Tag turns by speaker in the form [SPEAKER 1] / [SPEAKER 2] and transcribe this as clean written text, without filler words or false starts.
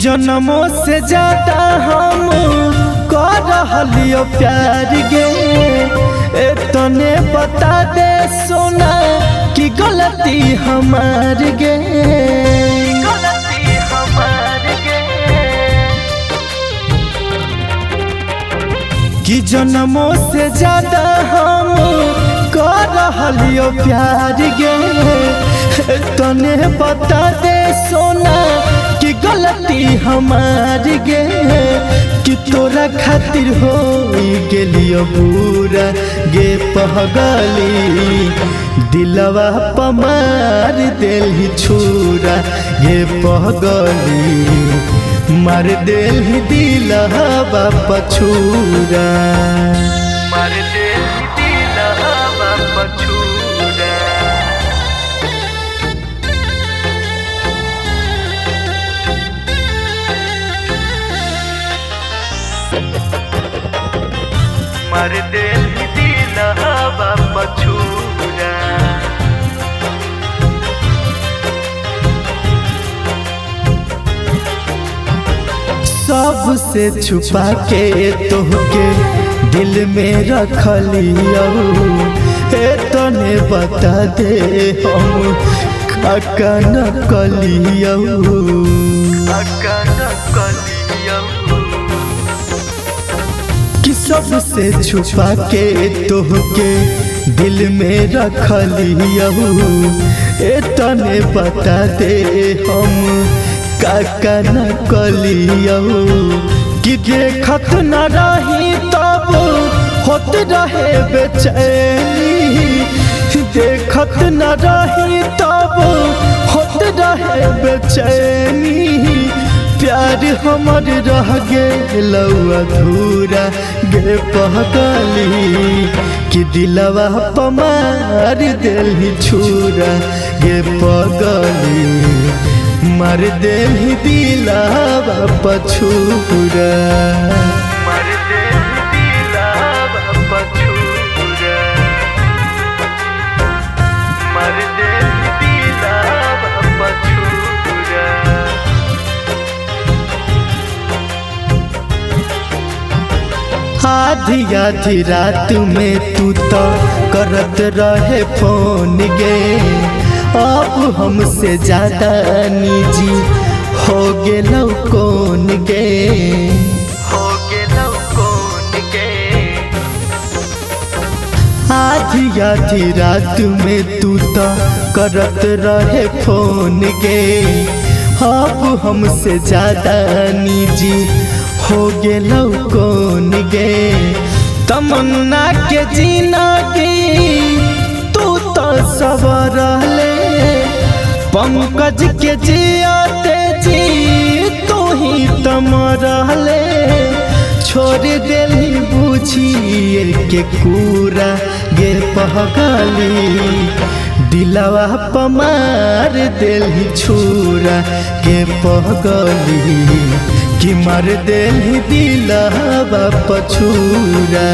[SPEAKER 1] जन्मों से ज्यादा हम कर रहलियो प्यार गे। तने बता दे सोना कि गलती हमार गे। कि जन्मों से ज्यादा हम कर रहलियो प्यार गे। तने बता दे सोना कि गलती हमार गे। कि तोरा खातिर हो गेलियो बुरा गे पहगली। दिलवा पमार देली छुरा गे पहगली। मार देली दिलवा पछुरा। मार देली दिलवा पछुरा। मार देली दिलवा पछुरा। सबसे छुपा के तोहके दिल में रखलियो। तने बता दे हम काका न कलियो। कि सबसे छुपा के तोहके दिल में रखलियो। तने बता दे हम काका न कलियो। कि देखत न रही तब होत रहे बेचैनी। देखत न रही तब होत रहे बेचैनी। प्यार हमर रह गेलौ अधूरा गे पहगली। कि दिलवा पमार देली छुरा गे पगली। मार देली दिलवा पछुरा। मार देली दिलवा पछुरा। मार देली दिलवा पछुरा। आधी आधी रात में तू तो करत रहे फोन गे। अब हमसे ज्यादा निजी हो गेलौ कौन गे। हो गेलौ कौन गे। आधी आधी रात में तू तो करत रहे फोन गे। अब हमसे ज्यादा निजी हो गेलौ कौन गे। तमन्ना के जिंदगी तू तो सवरले। पंकज के जियाते जी तू ही तमरले। छोड़ देली बुझिए के कूरा गे पहगली। दिलवा पमार देली छुरा गे पहगली। कि मार देली दिलवा पछुरा।